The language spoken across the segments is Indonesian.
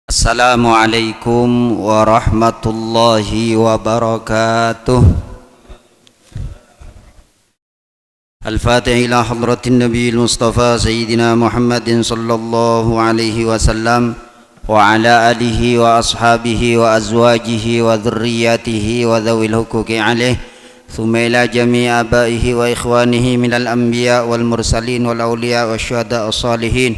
Assalamualaikum warahmatullahi wabarakatuh. Al-Fatihah ila hadratin Nabiyil Mustafa Sayyidina Muhammadin sallallahu alaihi wasallam wa ala alihi wa ashabihi wa azwajihi wa dhurriyyatihi wa dhawil huquqi alaih thumma ila jami' abaihi wa ikhwanihi minal anbiya wal mursalin wal awliya wa syuhada as-salihin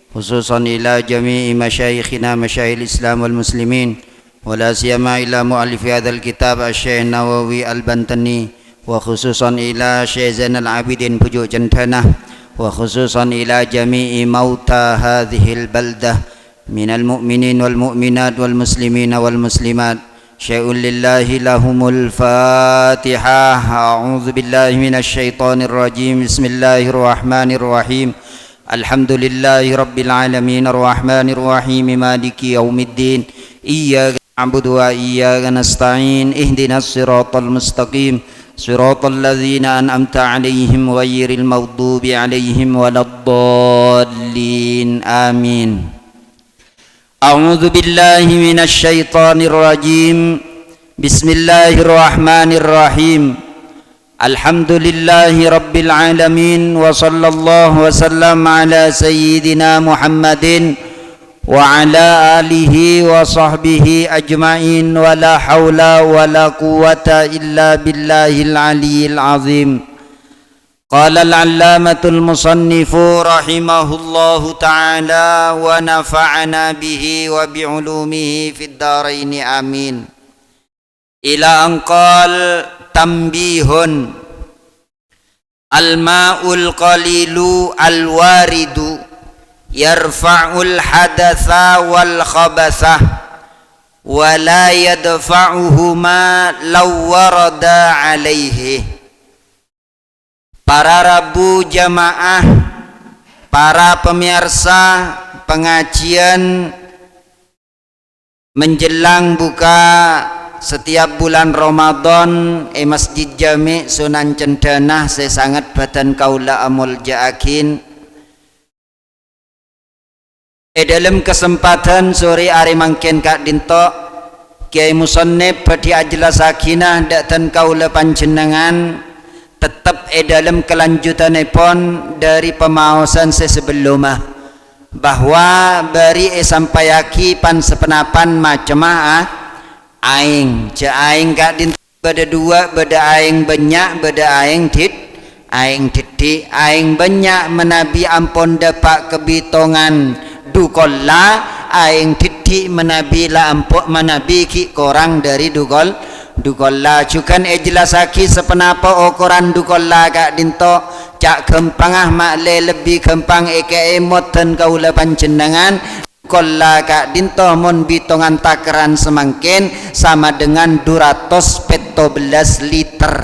khususan ila jami'i masyayikhina masyayil Islam wal muslimin wala siyama ila mu'allifi hadzal kitab Asy-Syaikh Nawawi Al-Bantani wa khususan ila Syekh Zainal Abidin Pujuk Centanah wa khususan ila jami'i mauta hadhil baldah minal mu'minin wal mu'minat wal muslimin wal muslimat syai'un lillahi lahumul fatihah. A'udzu billahi minasy syaithanir rajim. Bismillahirrahmanirrahim. Alhamdulillahi rabbil alamin arrahmanir rahim maliki yaumiddin iyyaka na'budu wa iyyaka nasta'in ihdinas siratal mustaqim siratal ladzina an'amta 'alaihim ghairil maghdubi 'alaihim waladdallin amin. A'udzu billahi minasy syaithanir rajim. Bismillahirrahmanirrahim. Alhamdulillahi rabbil alamin wa sallallahu wa sallam ala sayyidina Muhammadin wa ala alihi wa sahbihi ajma'in wa la hawla wa la quwwata illa billahil aliyyil azim. Qala al-allamatul musannifu rahimahullahu ta'ala wa nafa'ana bihi wa bi'ulumihi fid dharaini amin. Ila anqal tambihun al-ma'ul qalilu al-waridu yarfa'ul hadatha wal khabasah wa la yadfa'uhuma law warada alaihi. Para Rabu jamaah, para pemirsa pengajian menjelang buka setiap bulan Ramadan Masjid Jami' Sunan Centanah saya sangat badan kaula amul ja'akin dalam kesempatan sore hari mangken Kak Dinto Kiai Musannif badi ajlas sakinah dan kaula panjenengan tetap dalam kelanjutanipun dari pemaosan sebelumnya bahwa bari sampayaki pan sepenapan macamaah aing aing Kak Dinto beda dua, beda aing banyak, beda aing titik aing banyak menabi ampun dapat kebitongan dukolla, aing titik menabi la ampuk menabi ki korang dari dukolla cukan jelasaki sepenapa ukuran dukolla Kak Dinto cak gempangah makle lebih gempang eke emoten kaula panjenengan kolla Kak Dinto mon bitongan takaran semangkin sama dengan 214 liter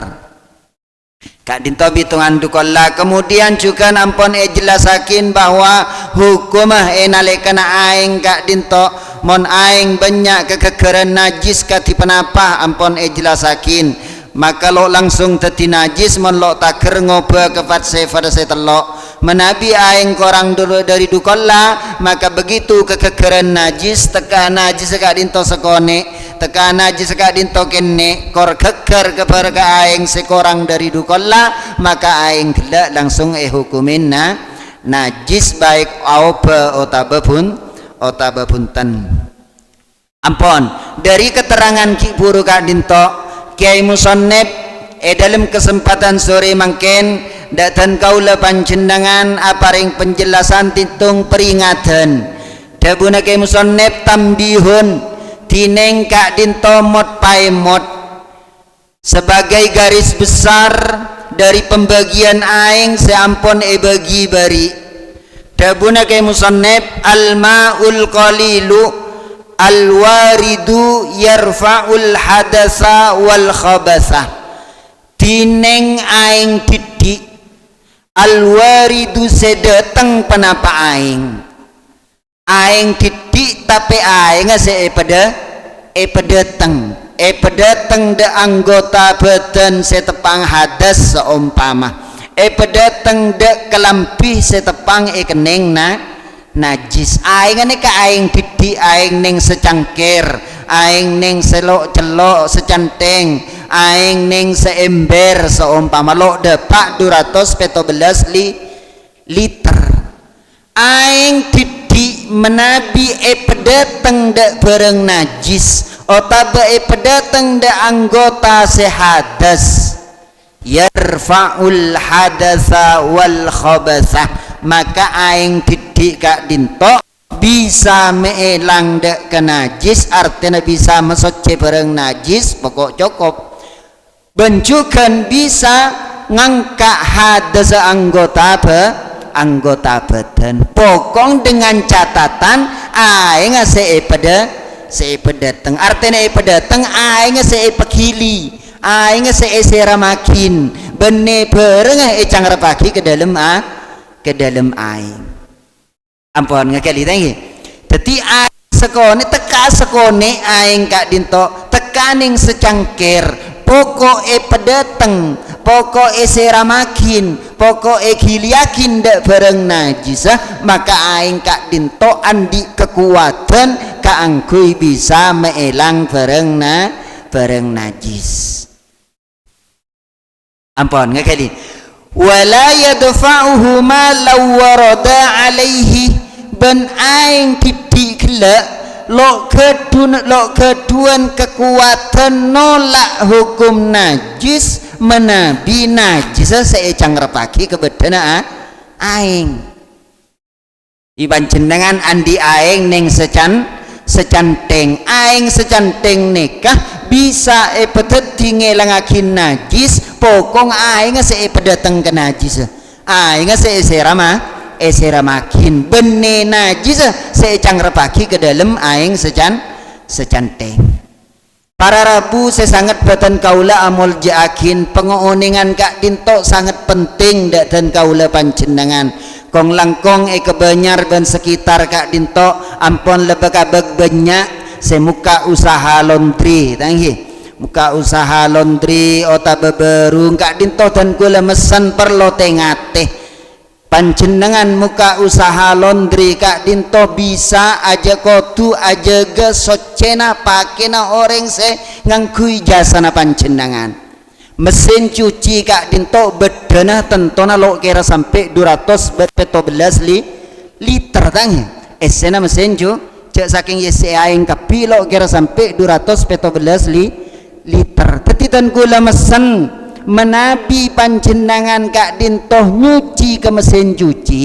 Kak Dinto bitongan dukolla. Kemudian juga ampun jelasakin bahwa hukumah nalekana aing Kak Dinto mon aing banyak kekekeran najis kati penapa ampun jelasakin maka lo langsung teti najis mon lo taker ngoba kefat sefada setelok menabi aing korang dulu dari dukolla maka begitu kekekeran najis teka najis Kak Dinto sekone teka najis Kak Dinto kene kor keker keper ke aing sekorang dari dukolla maka aing gelak langsung hukumin najis baik aupa otababunten ampun. Dari keterangan Ki Buru Kak Dinto Kiai Musannif dalam kesempatan sore mangken dan kaula panjenengan aparing penjelasan titung peringatan dabuna Kiai Musannif tambihun tineng Kak Dinto mod paemot sebagai garis besar dari pembagian aing seampun bagi bari dabuna Kiai Musannif al-ma'ul qalilu al-waridu yarfa'ul hadasa wal khabasah tineng aing titik al-waridu sedeteng penapa aing titik tapi aing pedeteng de anggota badan setepang hadas seumpama pedeteng de kelampih setepang kening najis. Aing ane ka aing didi aing ning secangkir, aing ning selok celok secanteng, aing ning seember seumpama lo depak 217 liter. Aing didi menabi pedeteng dek bareng najis otaba pedeteng dek anggota sehadas yarfa'ul hadatsa wal khabatsah, maka aing didik kak dinto bisa meelang dek ke najis, artinya bisa mesoce bareng najis pokok cukup bencukan bisa ngangkat hadas anggota badan pokong dengan catatan aing sepedeteng, artinya pedeteng aing sepekili aing seesera makin bene bareng ecang repaki ke dalam aing. Ampun ngakali tangi. Dadi aing sekone teka sekone aing kak dinto tekaning secangkir pokoke pedeteng, pokoke sera makin, pokoke giliakin ndak bareng najis, maka aing kak dinto andi kekuatan kaanggui bisa meelang bareng najis. Ampun ngakali. Wala yadfa'uhu ma law warada alaihi, ben aing tidak gelak lo keduan kekuatan nolak hukum najis menabi najis seecang repaki ke bedana aing. Iban jenengan andi aing ning secanteng aing secanteng nikah bisa pedeti ngelangakin najis pokong aing pedeteng ke najis aing esera makin bene najis seecang repaki ke dalam aing secanteng. Para rabu sesangat batan kaula amul jaakin pengoningan kak dinto sangat penting dan kaula panjenengan kong langkong kebenyar dan sekitar kak dinto ampun lebek-abek banyak semuka usaha laundry tanghi muka usaha laundry ota beberung kak dinto dan kula mesen perlo tengate panjenengan muka usaha laundry kak dinto bisa aja kotu aja ge socena pakena orang se ngangkui jasana panjenengan mesin cuci kak dinto bedana tentona lo kira sampai 217 liter tangnya esena mesin cu cek saking yesi aing kapi lo kira sampai 217 liter tetitan gula mesen menabi panjenengan kak dinto nyuci ke mesin cuci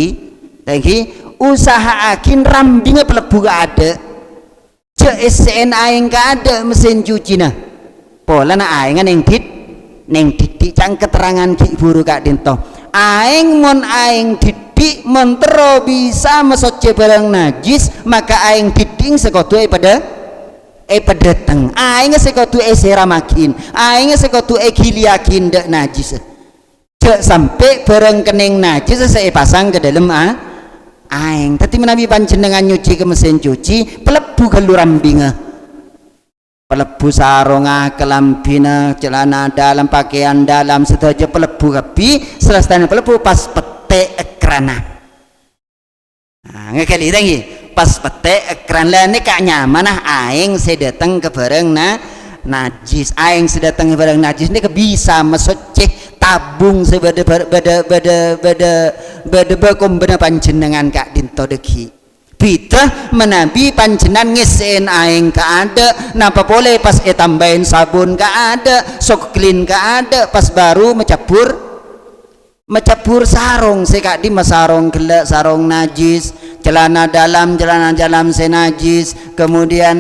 lagi usaha akin rambingnya pelebu gak ada cek esen aing gak ada mesin cuci nah pola na aing neng didik cang keterangan ki buru kak dinto aing mon aing didik mentero bisa mesoce barang najis maka aing didik sekotu pada pedeteng aing sekotu sera makin aing sekotu giliakin dek najis cek sampai barang kening najis saya pasang ke dalam aing tadi menabi panjenengan nyuci ke mesin cuci pelebu kelurambinga pelebu sarunga kelambina celana dalam pakaian dalam sedaja pelebu kapi selesai pelebu pas pete ekrana ngekali tangi pas pete ekran lah ini kak nyaman aing saya datang ke bareng najis aing saya datang ke bareng najis ini bisa mesoceh tabung sebeda bekombena panjenengan kak dinto deki Bita menabi panjenan ngesen aing ka ada napa boleh pas tambahin sabun ka ada sok clean ka ada pas baru mencabur sarung sekak di masarung gelak sarung najis celana dalam senajis kemudian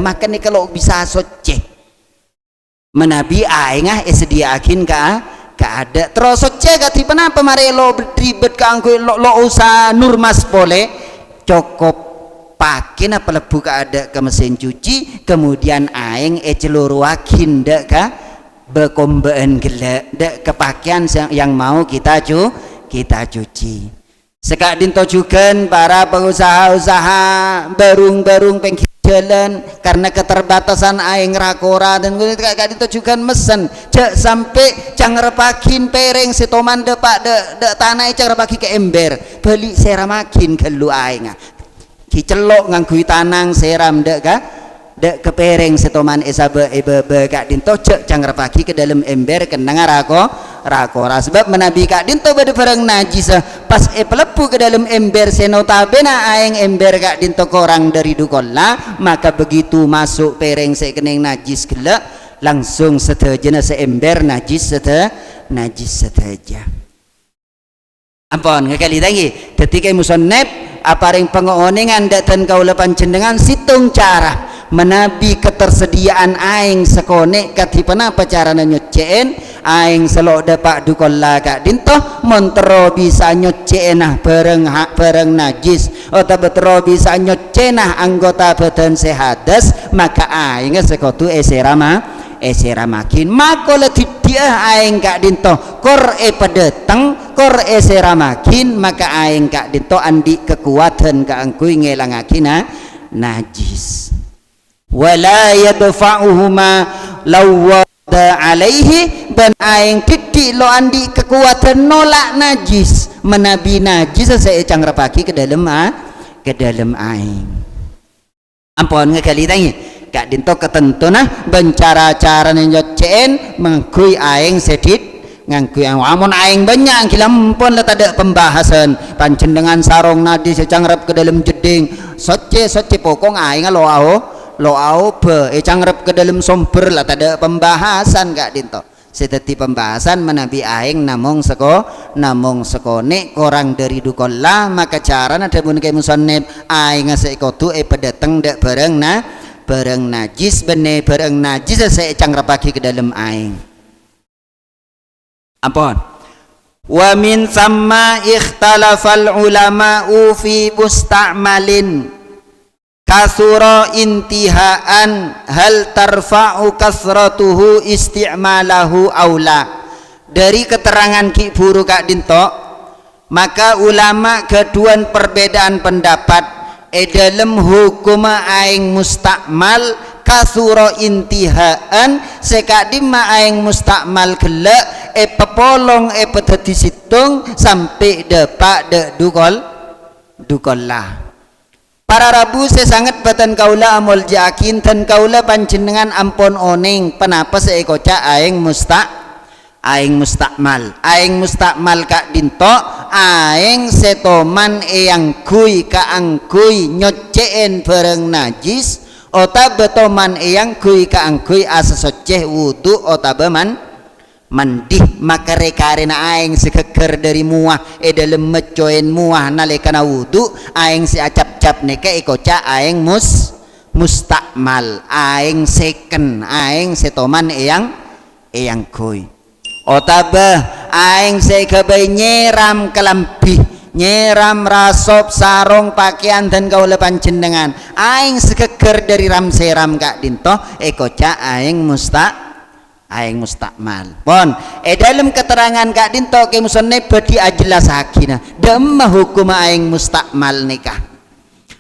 makan nih kalau bisa soce menabi aing sediakin ka ada terus soce gati kenapa mari lo ribet ka angku lo usah nurmas boleh cukup pakai apa lebu ada ke mesin cuci kemudian aing celuruakin dek ka bekombaan gelak dek kepakaian yang mau kita cuci sekak dinto juga para pengusaha-usaha barung-barung pengkici jalan karena keterbatasan aing rakora dan kak itu juga mesen cek sampai cangrepakin pereng setoman depak de tanah cangrepaki ke ember beli seramakin gelu aing kicelok ngangkui tanang seram dek ka dek kepereng setoman esabe ebe kak dinto cek canggrepaki ke dalam ember kenang rakora sebab menabi kak dinto bade barang najis pas pelepu ke dalam ember senotabena aeng ember kak dinto korang dari dukolla maka begitu masuk pereng sekeneng najis gelak langsung setajana seember najis seteja ampun ngekali lagi ketika musannef aparing pengoningan datan kaula panjenengan situng cara menabi ketersediaan aing sekone katipana apa carana nyoceen aing selok dapak dukolla kak dinto montero bisa nyocenah bareng najis atau betero bisa nyocenah anggota badan sehadas maka aing sekotu eseramakin makola dia aing kak dinto kor pedeteng kor eseramakin maka aing kak dinto andi kekuatan kak angkui ngelangakina najis wala yadfa'uhuma lawada alaihi dan aing titik lo andi kekuatan nolak najis menabi najis saya cangrapaki ke dalam aing ampun ngekali tanya kak dinto ketentu nah bencara-cara nyocen mengkui aing sedit ngangkui amun aing banyak kilampun lah tak ada pembahasan pancen dengan sarong nadi secangrap ke dalam jeding soce pokong aing lo be cangrap ke dalam somber lah tak ada pembahasan kak dinto seteti pembahasan menabi aing namung sekone korang dari dukolla maka cara ada pun kayak musannef aing seikotu pedeteng dak bareng najis bene bareng najis saya cangrapaki ke dalam aing ampun wa min samma ikhtalafal ulama'u fi musta'malin kasura intihaan hal tarfa'u kasratuhu isti'malahu aula dari keterangan Ki Buru kak dinto maka ulama keduan perbedaan pendapat dalam hukum aing mustakmal kasura intihaan sekadim aing mustakmal gelak pepolong pedeti situng sampai depak de dukolah para rabu sesangat batan kaula amol jakin dan kaula panjenengan ampon oning penapa seekoca aing mustakmal kak dinto aing setoman eyang kui kaangkui nyoceen bareng najis ota betoman eyang kui kaangkui asa soceh wudu ota beman mandih maka rekarena aing sekeker dari muah dalam mecoen muah nalekana wudu aing si acap-cap neka ikoca aing mustakmal aing seken aing setoman eyang kui otabah aing sekebay nyeram kelambih nyeram rasop sarong pakaian dan kaula panjenengan aing sekeker dari ram seram kak dinto ekoca aing mustakmal pon dalam keterangan kak dinto ke musannef badi ajlas hakina demma hukum aing mustakmal nikah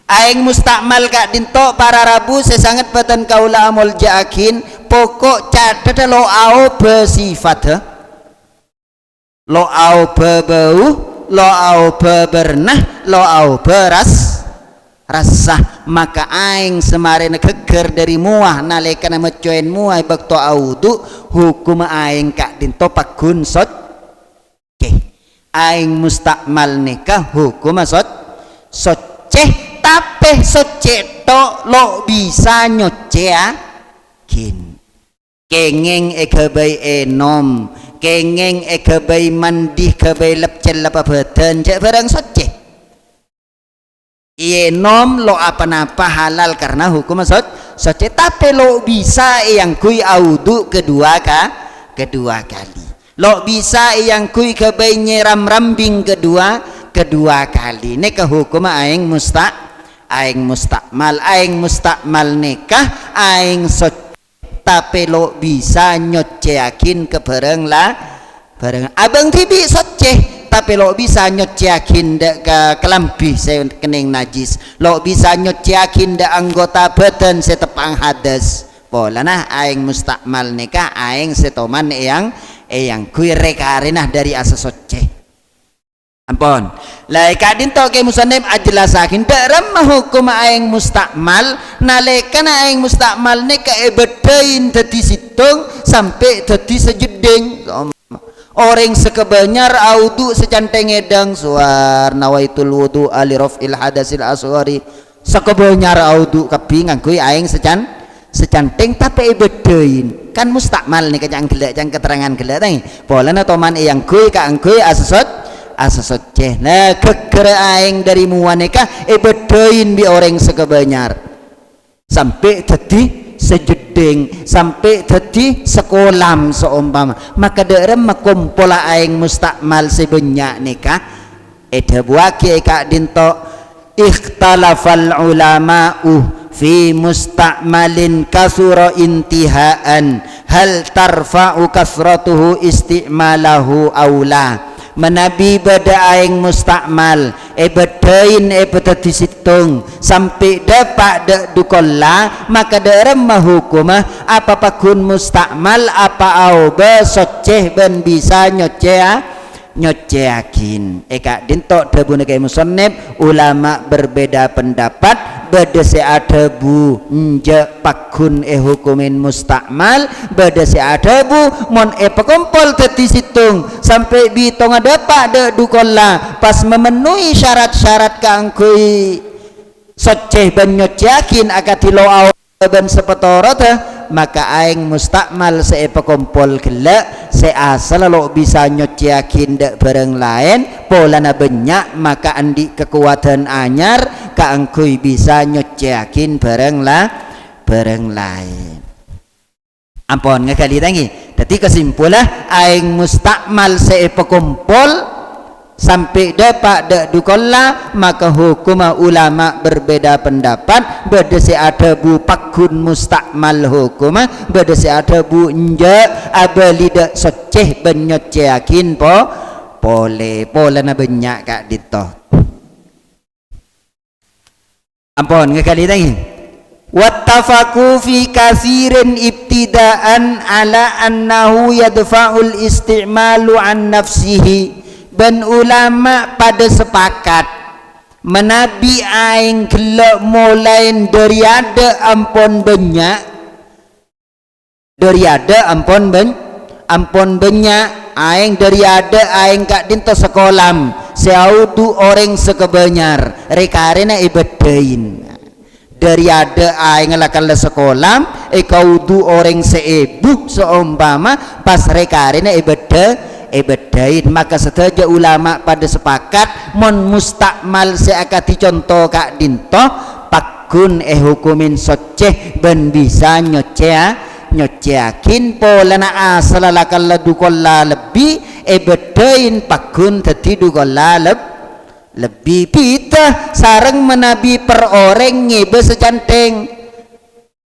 aing mustakmal kak dinto para rabu sesangat batan kaula amol jaakin pokok catat lo au bersifat lo au bebau lo au bebernah lo au beras rasah maka aing semaren keker dari muah nalekana mecoen muah bakto audu hukum aing kak dinto pakun sot aing mustakmal nikah hukum soceh tapi soceh to lo bisa nyoceakin kengeng ekebay enom kengeng ekebay mandih kebay lepcel apa badan cek barang soceh enom lo apa-apa halal karena hukum soceh tapi lo bisa yang kui audu kedua kali lo bisa yang kui kebay nyeram rambing kedua kali ini ke hukum aing mustakmal nikah aing soceh tapi lo bisa nyoceakin ke bareng abang tibi soceh tapi lo bisa nyociakin dek ke kelambi saya kening najis, lo bisa nyociakin dek anggota badan saya tepang hadas. Pola nah aing mustakmal nikah aing setoman yang kui rekarinah dari asa soce. Ampun. Lai kadin to ke musannif ajlasakin dalam hukum aing mustakmal nalekana aing mustakmal nikah bedain dadi situng sampai dadi sejeding. Orang sekebanyar audu secanteng edang suar nawaitul wudu ali rafil hadasil asghari sekebanyar audu kapingan kui aing secanteng tapi bedain kan mustakmal nih kacang gelek cang keterangan gelek tadi polana toman yang kui ka angkui asasot ceh nah kekere aing dari muaneka bedain bi orang sekebanyar sampai dadi sejeding sampai dadi sekolam seumpama maka derem makumpola aing mustakmal sebanyak nikah buaki ka dinto ikhtalafal ulama'u fi mustakmalin kasura intihaan hal tarfa'u kasratuhu isti'malahu aula menabi bada aing mustakmal bedain betati situng sampai dapat de dukolla maka derem mahukuma apa pakun mustakmal apa au besoceh ben bisa nyoceakin eka dintok debu nekai musannif ulama berbeda pendapat bedese adabu nje pakun hukumin mustakmal bedese adabu mon pekompol teti situng sampai bitong dapat de dukolla pas memenuhi syarat-syarat kangkui soceh ben nyoceakin akatilo au ben sepetorot maka aing mustakmal pekompol gelak asal lo bisa nyociakin dek bareng lain polana banyak maka andi kekuatan anyar kaangkui bisa nyociakin bareng lain. Ampun ngekali tangi jadi kesimpulan aing mustakmal pekompol sampai dapat dek dukolla maka hukum ulama berbeda pendapat bedese adabu pakun mustakmal hukum bedese adabu nja abali dek soceh benyoceakin pole na banyak kak dito. Ampun ngekali tangi wattafaku fi kathirin ibtidaan ala annahu yadfa'ul isti'malu an nafsihi ben ulama pada sepakat menabi aing gelak mulai dari ada ampun banyak aing dari ada aing kak dinto sekolam seaudu orang sekebanyar rekarena ibedain dari ada aing lakal sekolam kaudu orang seebu seumpama pas rekarena bedain maka setelah ulama pada sepakat mon mustakmal seakati contoh kak dinto pakun hukumin soceh ben bisa nyoceakin polana asal lakal dukolla lebih bedain pakun teti dukolla lebih pita sareng menabi per orang ngebe secanteng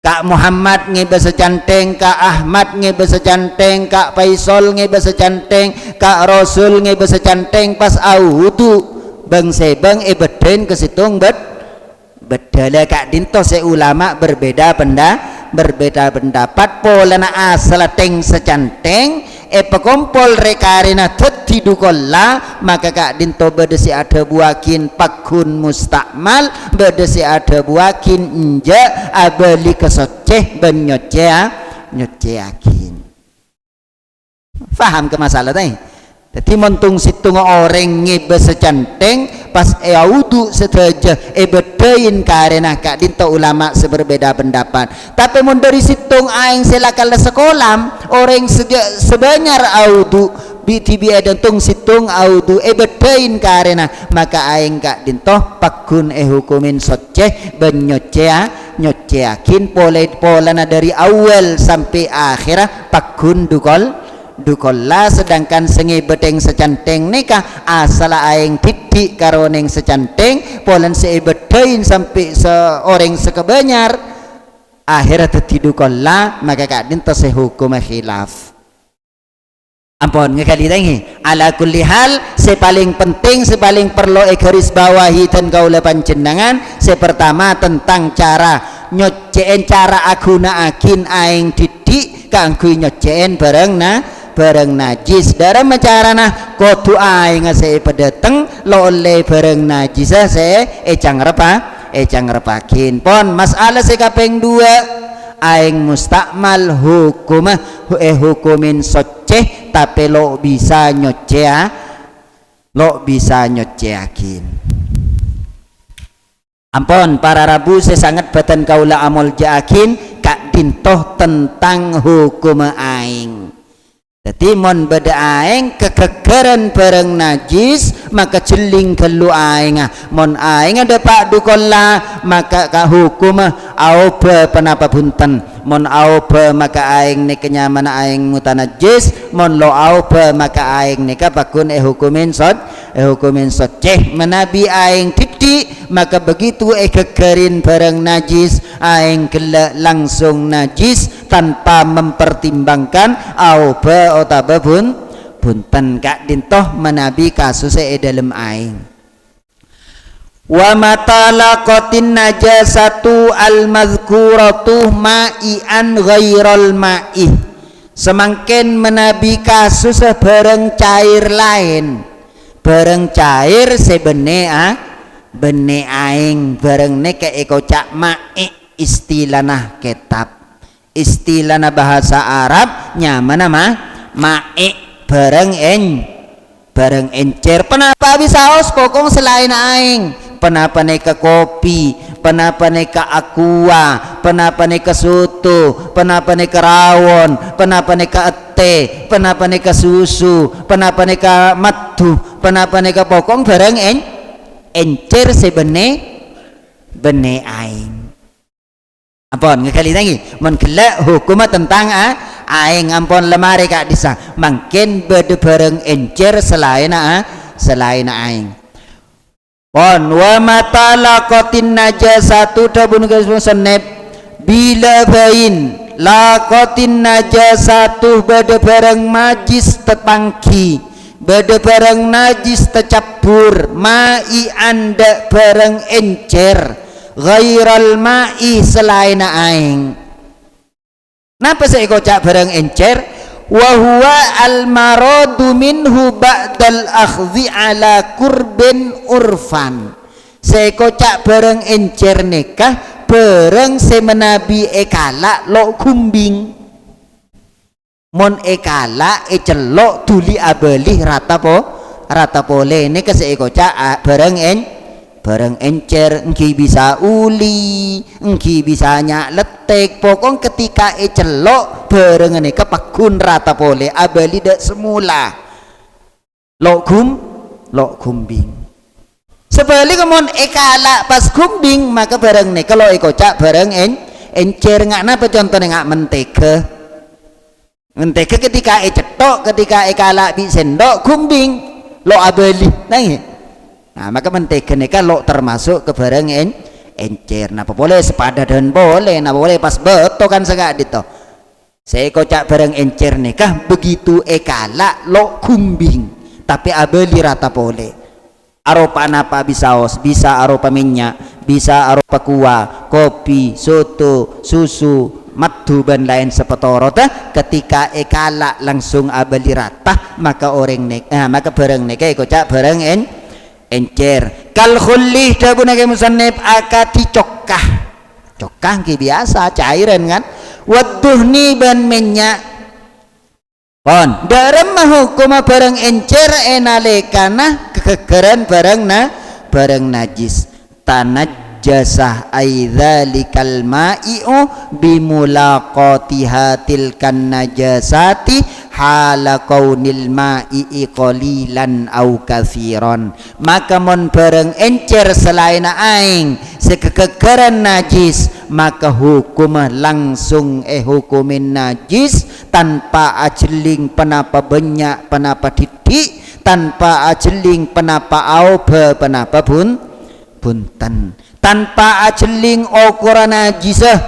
Kak Muhammad ngebe secanteng, Kak Ahmad ngebe secanteng, Kak Faisal ngebe secanteng, Kak Rasul ngebe secanteng pas audu bang sebang beden ke situng bedala kak dinto ulama berbeda pendapat polana asal teng secanteng pekompol rekarina teti dukolla maka kak dinto bedesi ada buakin pakun mustakmal bedesi ada buakin inja abali kesoceh ben nyoceakin faham ke masalah tadi. Jadi montung situng orang ngebe secanteng pas audu seteja bedain karena kak dinto ulama seberbeda pendapat tapi mon dari situng aing selakal sekolam orang sebanyar audu bitibi edentung situng audu bedain karena maka aing kak dinto pakun hukumin soceh ben nyoceakin polana dari awal sampai akhirah pakun dukolla sedangkan sengi beteng secanteng nikah asal aing titik karoneng secanteng polen bedain sampai seorang sekebanyar akhirat teti dukolla maka kak dinto sehukum khilaf. Ampun ngekali tangi ala kulli hal sepaling penting sepaling perlu garis bawahi dan kaula panjenengan sepertama tentang cara nyoceen cara agunaakin aing didik kanggo nyoceen bareng najis dalam macarana kudu aing se pedeteng lo oleh bareng najis se ecang repakin pon masalah se kaping 2 aing mustakmal hukumin soceh tapi lo bisa nyoceakin ampun para rabu saya sangat batan kaula amol jaakin kak dintoh tentang hukum aing. Jadi mon beda aing kekekeran bareng najis maka jeling kelu aing mon aing ada pak dukola maka ka hukum au be penapa bunten mon au be maka aing ni kenyaman aing mutanajis mon lo au be maka aing ni kapakun hukumin soceh menabi aing titik maka begitu kekerin bareng najis aing gelak langsung najis tanpa mempertimbangkan au be otaba bunten kak dintoh menabi kasus dalam aing wa matalaqatin najasatu al mazkuratu ma'ian ghairal ma'i semangkin menabi kasus bareng cair lain bareng cair sebene aing bareng neke eko cak ma'i istilana kitab istilana bahasa Arab nyaman ma'i bareng encer penapa bisa pokong selain aing penapa neka kopi penapa neka aqua penapa neka soto penapa neka rawon penapa neka ete penapa neka susu penapa neka madu penapa neka pokong bareng encer sebene aing ampun ngekali lagi mon kelak hukum tentang aing ampun lemari kak disa mungkin beda bareng encer selain aing pon wa matalaqatin najasatu tabun musannif bila bain laqatin najasatu beda bareng majis tepangki beda bareng najis tercampur ma'i anda bareng encer ghairal ma'i selain aing napa saya kocak bareng encer wa huwa al maradu minhu ba'dal akhdhi ala kurbin urfan saya kocak bareng encer nikah bareng semenabi ekala lo kumbing mon ekala celok tuli abelih rata pole ini saya kocak bareng encer engki bisa uli engki bisa nyak letek pokong ketika celok bareng ini kepakun rata pole abali dak semula lo kumbing sebalik mon ekala pas kumbing maka bareng nih kalau ekocak bareng encer ngak napa contohnya ngak mentega ketika cetok ketika ekala bi sendok kumbing lo abali nangis. Nah maka mentega nikah lo termasuk ke bareng encer napa boleh sepadan boleh napa boleh pas beto kan segak dito saya kocak bareng encer nikah begitu ekala lo kumbing tapi abeli rata boleh aropa napa bisa bisa aropa minyak bisa aropa kuah kopi soto susu madu dan lain sepetoro ketika ekala langsung abeli rata maka maka bareng nikah kocak bareng encer kal khulih dabuna ke musannif akati cokah ki biasa cairan kan waduhni ban minyak pon darem hukum bareng encer enalekana kekekeran bareng najis tanajjasah aidzalikal ma'i'u bimulaqatiha tilkan najasati hala kaunil ma'i qalilan au katsiran maka mon bareng encer selain aing sekekekeran najis maka hukum langsung hukumin najis tanpa ajeling penapa banyak penapa titik tanpa ajeling penapa auba penapa bunten tanpa ajeling ukuran najisah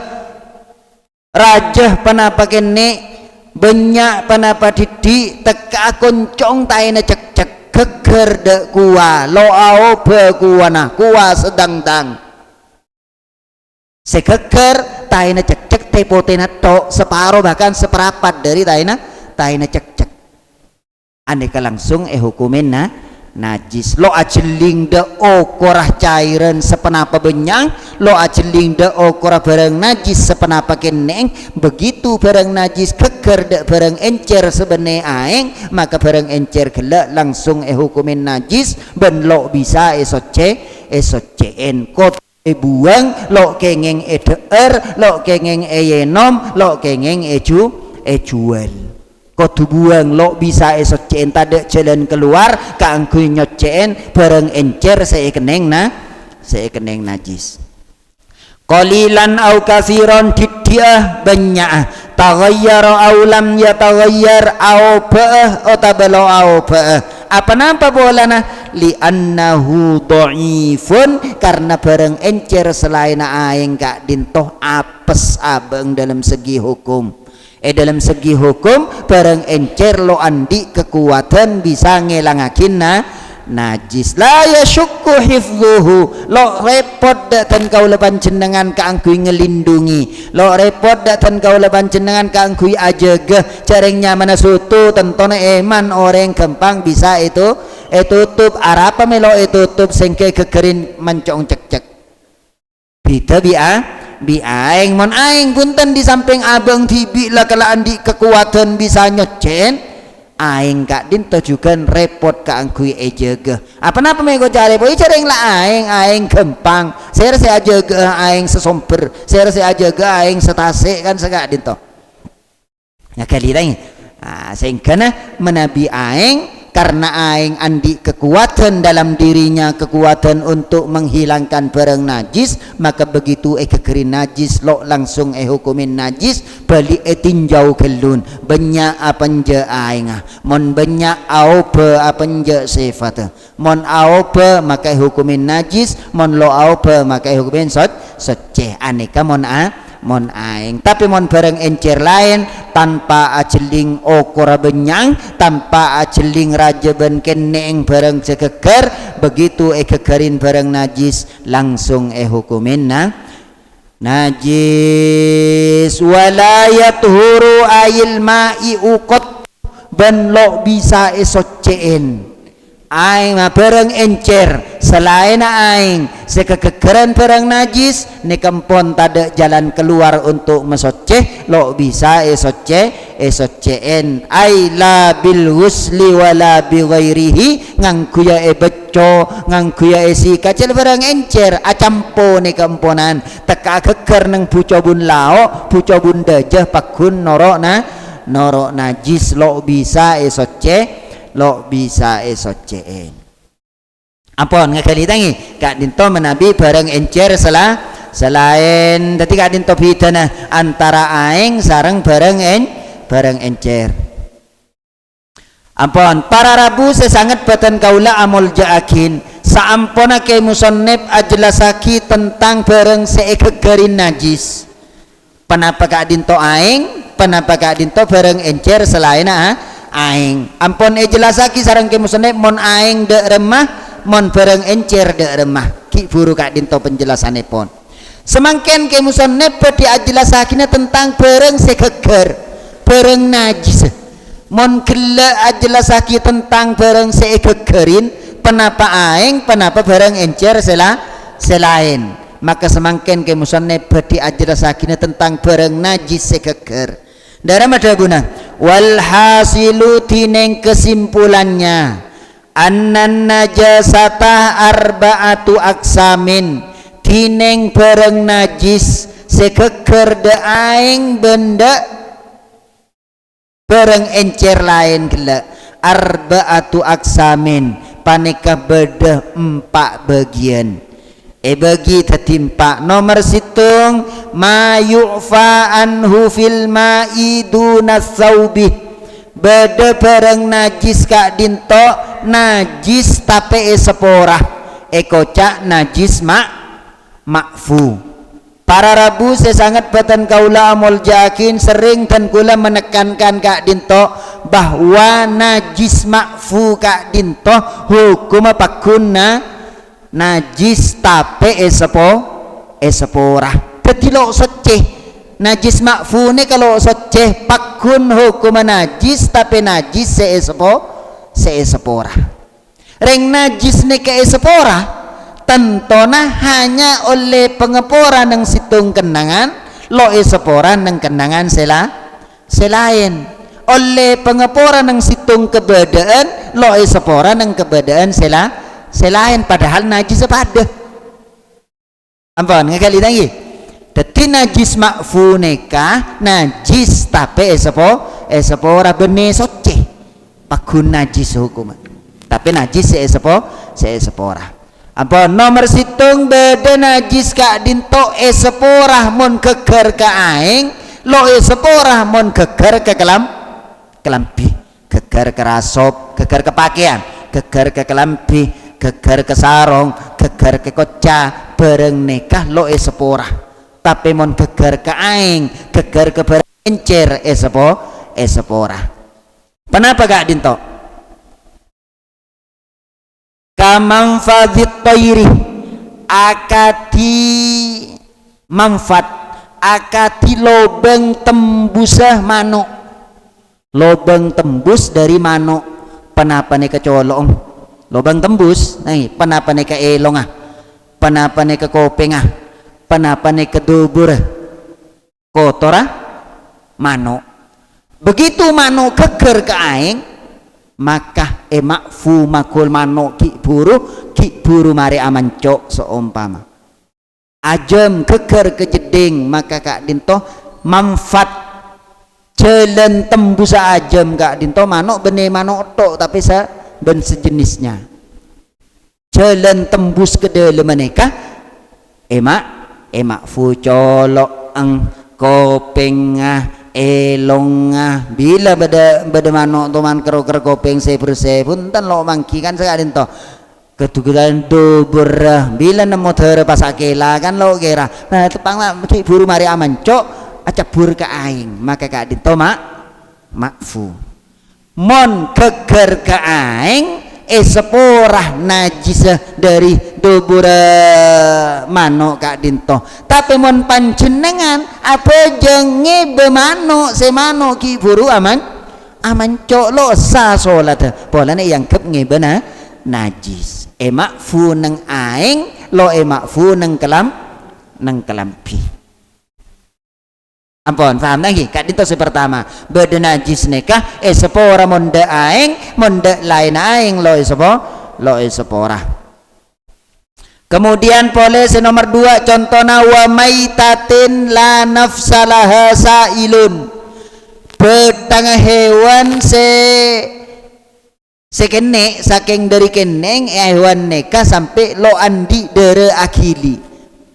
rajah penapa kene banyak panapa didik teka koncong taina cek geger de kuah lo ao be kuana kuah sedang tang segeger taina cek tepotena tok separuh bahkan seperapat dari taina cek aneka langsung hukumin najis lo ajeling de okorah cairan sepenapa benyang lo ajeling de okorah barang najis sepenapa keneng begitu barang najis keker de barang encer sebene aeng maka barang encer gelak langsung hukumin najis ben lo bisa esocen kot buang lo kengengeder lo kengeng yenom lo kengeng jual kau buang lo bisa esocen tade jalan keluar kaangkui nyocen bareng encer saya keneng najis qalilan au kathiran didiah banyak taghayyar au lam yataghayyar au ba'ah otabalo au ba'ah apa nampak bolana li annahu dhaifun karena bareng encer selain aing kak dintoh apes abeng dalam segi hukum dalam segi hukum bareng encer lo andi kekuatan bisa ngelangakin najis la yashukku hifdhuhu lo repot datan kau leban jenengan kaangkui ngelindungi lo repot datan kau leban jenengan kaangkui ajegeh carengnya mana sutu tentone eman orang gampang bisa itu tutup arapa melo tutup sengke kekerin mencong cek bita aing mon aing punten di samping abang tibi lah kalau andi kekuatan bisa nyocen aing kak dinto juga repot ka angkui ejege apa-apa mego cari boy careng lah aing gampang saya aja aing sesomper saya aja aing setase kan segak dinto ya kali lain sehingga menabi aing karena aing andi kekuatan dalam dirinya kekuatan untuk menghilangkan barang najis maka begitu kekerin najis lo langsung hukumin najis balik tinjau kelun banyak apenje aing mon banyak aupe apenje sifat mon aupe maka hukumin najis mon lo aupe maka hukumin soceh aneka mon aing tapi mon bareng encer lain tanpa ajeling okora benyang tanpa ajeling raja ben keneng bareng cekeker begitu kekerin bareng najis langsung hukumin najis walayat huru ail ma'i ukot ben lo bisa esoceen aing bareng encer selain aing sekekeran barang najis ni kampon tada jalan keluar untuk mesoceh lo bisa esoceen ay la bil husli wala bi ghairihi ngangkuya beco ngangkuya sika cel barang encer acampo ni kamponan teka keker nang pucobun lao pucobun dejeh pakun norok najis lo bisa esoceen apon ngakali tangi kak dinto menabi bareng encer selain tadi kak dinto bidana antara aing sareng bareng encer ampon para rabu sesangat batan kaula amol jaakin saampona ke musannif ajlasaki tentang bareng seekegerin najis penapa kak dinto aing penapa kak dinto bareng encer selain aing ampun jelasaki sareng ke musannif mon aing de remah mon bareng encer de remah ki buru kak dinto penjelasannya pon semangken ke musannif di ajlasakina tentang bareng segeger bareng najis mon kela ajlasaki tentang bareng segegerin penapa aing penapa bareng encer selain maka semangken ke musannif di ajlasakina tentang bareng najis segeger dalam ada guna walhasilu tineng kesimpulannya annan najasata arba'atu aksamin tineng bareng najis sekeker de aing benda bareng encer lain gila arba'atu aksamin paneka bedah 4 bagian bagi tetimpa nomor situng ma yu'fa anhu fil ma'i dunas saubi beda bareng najis kak dinto najis tapi seporah kocak najis makfu Para Rabu saya sangat batan kaula amol jakin sering dan kula menekankan Kak Dinto bahwa najis makfu Kak Dinto hukum pakunna najis tape esepora. Jadi lo seceh najis makfu ni kalau seceh pakun hukum najis tapi najis seesepora. Reng najis ni ke esepora tentona hanya oleh pengepora nang situng kenangan lo esepora nang kenangan selain oleh pengepora nang situng kebedaan lo esepora nang kebedaan selain padahal najis pada ampun ngakali lagi dadi najis makfu neka najis tapi esepora benih soce pakun najis hukuman tapi najis seesepora apa nomor situng beda najis Kak Dinto eseporah mon keker ke aing lo eseporah mon keker ke kelampi keker ke rasop keker ke pakaian keker ke kelampi keker ke sarong keker ke koca bareng nikah lo eseporah tapi mon keker ke aing keker ke berencer eseporah. Kenapa Kak Dinto? Kamanfadit toiri akati manfaat akati lobeng tembusah manuk lobeng tembus dari manuk penapa nih kecolong lobeng tembus nih penapa nih ke elong penapa nih ke kopeng penapa nih ke dubur kotor manuk begitu manuk keker ke aing maka makfu makul manuk ki buru mari amancok seumpama ajem keker kejeding maka Kak Dinto manfaat jalan tembus ajem Kak Dinto manuk benih manuk tok tapi ben sejenisnya jalan tembus ke dalam mereka makfu colok ang kopengah elongah bila beda manuk tuman kero kopeng sepun tan lo mangki kan sekali to ketuguran dubur bila nemu ter pasakela kan lo kira nah tepang ki buru mari amancok acabur ke aing maka Kak Dinto makfu mon keger ke aing seporah najis dari dubur manuk Kak Dinto tapi mon panjenengan apa jenge bemanuk semanuk ki buru amancok lo sa salat polane yang kep ngebena najis makfu nang aing lo makfu nang kelampi ampun paham lagi Kak Dinto pertama beda najis nekah sepora monde aing monde lain aing lo sepora. Kemudian polisi nomor 2 contohna wa maitatin la nafsalaha sailun petang hewan sekene saking dari keneng hewan neka sampai lo andi dere akili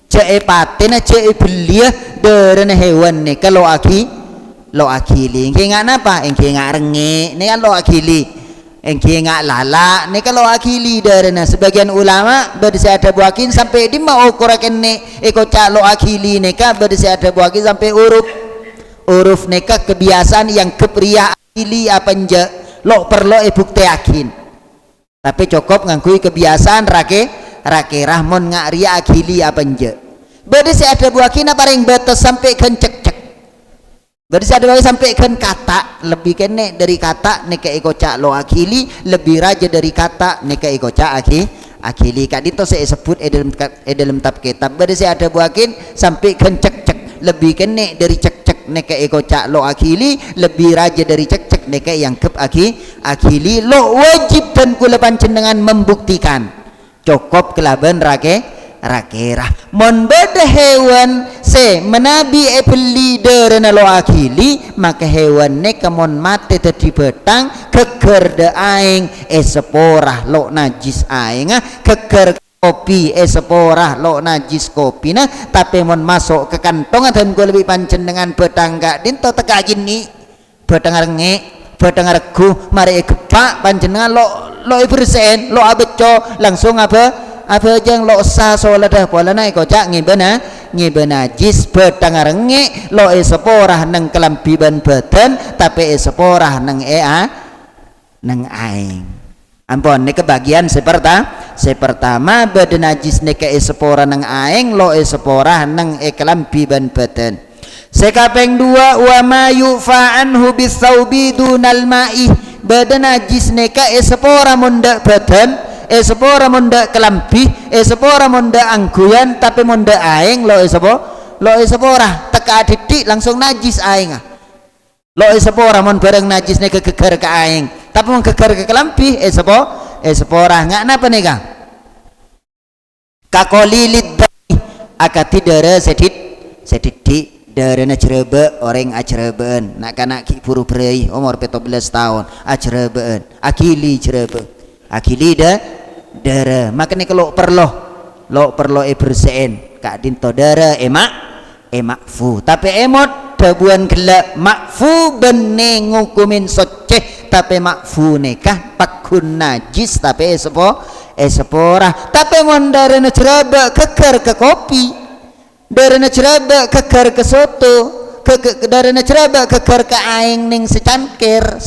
cek paten cek belia dere hewan neka lo akili engke ngak napa engke ngak renge ini kan lo akili engke ngak lala ini kalau akili darana sebagian ulama berdisi ada buakin sampai di mau ukura kene kocak lo akili neka berdisi ada buakin sampai uruf neka kebiasaan yang kepriya akili apa nje lo perlu bukti yakin tapi cukup ngangkui kebiasaan rake rahmon ngak ria akili apa nje berdisi ada buakin apa ring batas sampai kencek berarti ada lagi sampaikan kata lebih kene dari kata neka ikocak lo akili lebih raja dari kata neka ikocak akili Kak Dinto saya sebut dalam tab kitab berarti ada buakin sampaikan cek lebih kene dari cek neka ikocak lo akili lebih raja dari cek neka yang kep akili lo wajib dan kula panjenengan membuktikan cukup kelaban rakerah mon beda hewan se menabi beli derena lo akili maka hewan ne kamon mate tadi betang keker de aing seporah lo najis aing keker kopi seporah lo najis kopi nah tapi mon masuk ke kantong dan gue lebih pancen dengan betang Kak Dinto teka gini betang renge betang regu mari kepak panjenengan lo ibersen lo abeco langsung apa apa jang lo sa so la dah pola nai ko cak ngibe najis betang renge lo seporah nang kelampi ban beten tapi seporah nang nang aing. Ampun ni kebagian sepertama beda najis ni ke sepora nang aing lo sepora nang kelampi ban beten. Sekapeng dua wa ma yufa anhu bisaubi dunal ma'i beda najis ni ke sepora munda beten sepora munda kelampi sepora munda angkuyan tapi munda aing lo sepora teka titik langsung najis aing lo sepora mon bareng najis ni keker ke aing tapi mau keker ke kelampi sepora nggak napa nih kang kakolilit akati dara sedikit darana cerebe orang acereben nak kanak ki puru prei umur 17 tahun acereben akili cerebe akili dara makanya kalau perlu bersen kak dinto dara emakfu tapi emot dabuan gelak makfu bene ngukumin soceh tapi makfu nekah pakun najis tapi sepora tapi mon darana ceraba keker ke kopi darana ceraba keker ke soto darana ceraba keker ke aing ning secangkir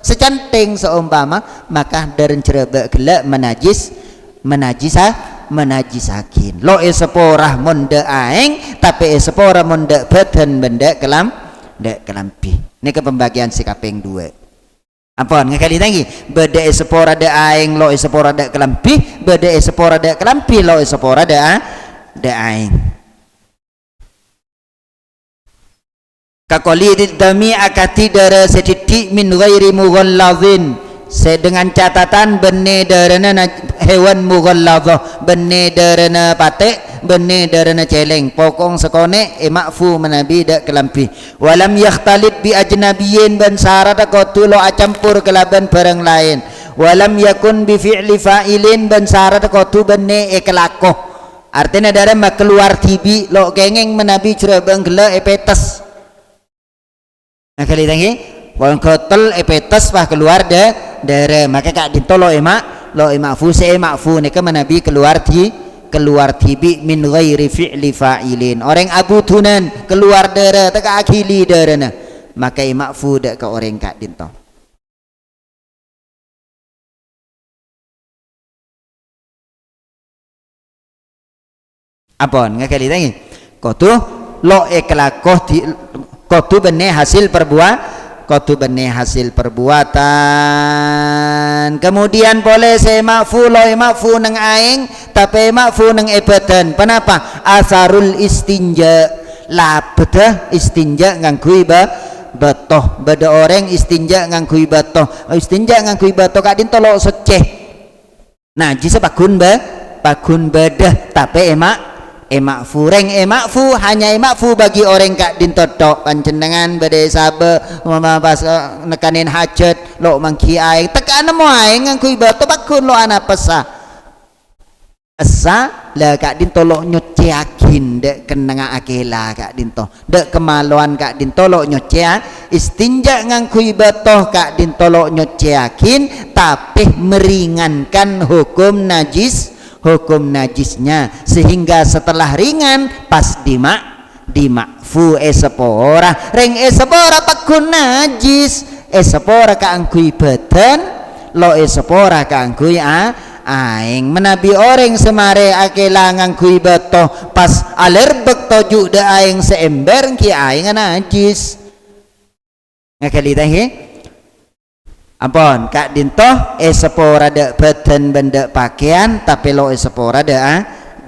secanting seumpama maka darana ceraba gelak menajisakin lo sepora monde aing tapi sepora monde beten benda kelampi ini ke pembagian sikapeng 2 apa ngakali lagi beda sepora de aing lo sepora de kelampi beda sepora de kelampi lo sepora de aing kakoli dami akati dara sedikit min ghairi mughalladhin dengan catatan bene darana hewan mughalladhah bene darana patek bene darana celeng pokong sekone makfu menabi dak kelampi walam yakhtalit bi ajnabiyyin ban syarat qatu lo acampur kelaban barang lain walam yakun bi fi'li fa'ilin ban syarat qatu bene kelakoh artinya darah mak keluar tibi lo kengeng menabi cerabang gela epetes nah kali lagi wong kotel epetes pah keluar darah maka kak ditolo makfu makfu nika menabi keluar tibi min ghairi fi'li fa'ilin orang abutunan keluar darah taka akili darana maka makfu dak ke orang kak dinto apa ngakali lagi kotu lo kelakoh kotu bene hasil perbuatan kemudian boleh saya makfu lo makfu nang aing tapi makfu nang ebatan kenapa asarul istinja la bedah istinja ngangkui batoh beda orang istinja ngangkui batoh kak dinto lo seceh nah jisa pakun bedah tapi makfu reng makfu hanya makfu bagi orang kak dintotok panjenengan bade sabe pas nekanin hajat lo mangki aing tekan mo aing ngangkui batu bakun lo ana pesa asa la kak dintolok nyoceakin dek kenanga akela kak dinto dek kemaluan kak dintolok nyocea istinja ngangkui batoh kak dintolok nyoceakin tapi meringankan hukum najisnya sehingga setelah ringan pas dimakfu sepora reng sepora pakun najis sepora kaangkui beten lo sepora kaangkui aing menabi orang semare akela ngangkui batoh pas alerbek tojuk de aing seember ki aing najis ngakali tahe ampun kak dintoh sepora de beten benda pakaian tapi lo sepora de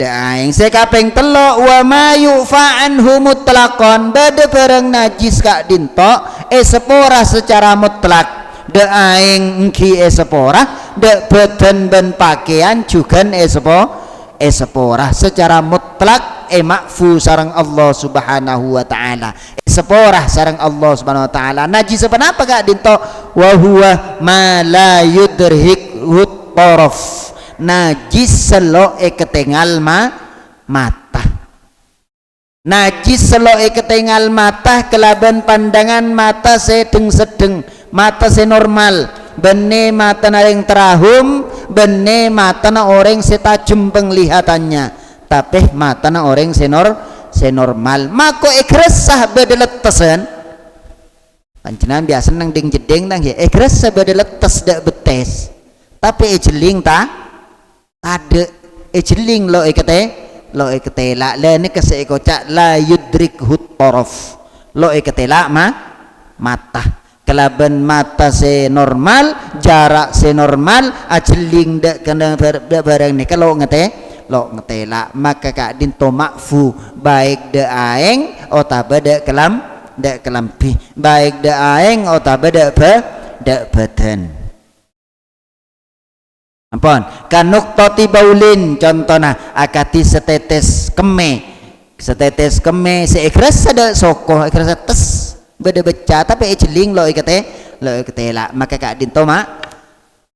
aing sekapeng telo wa ma yufa anhu mutlaqan beda barang najis kak dintoh sepora secara mutlak de aing engki sepora de beten ben pakaian juga sepora secara mutlak makfu sareng Allah subhanahu wa ta'ala sepora sareng Allah subhanahu wa ta'ala najis apa kak dinto wa huwa ma la yudrihik taraf najis selo ketengal mata najis selo ketengal mata kelaban pandangan mata sedeng mata se normal bene mata naring terahum bene matana orang setajam penglihatannya tapi matana orang senormal mako ikresah bedeletesan pancenan biasa nang ding jeding nang ya ikresah bedeletes dak betes tapi ejeling ta ada ejeling lo ikete la ni kase kocak la yudrik hut torof lo ikete la mata kelaban mata se normal jarak se normal ajeling dak kena barang ni kalau ngetela maka kak dinto makfu baik de aeng otaba dak kelampi baik de aeng otaba dak badan ampun kanuk toti baulin contohna akati setetes keme seikhras ada sokoh ikhras tes beda beca tapi ejeling lo ikete la maka kak dinto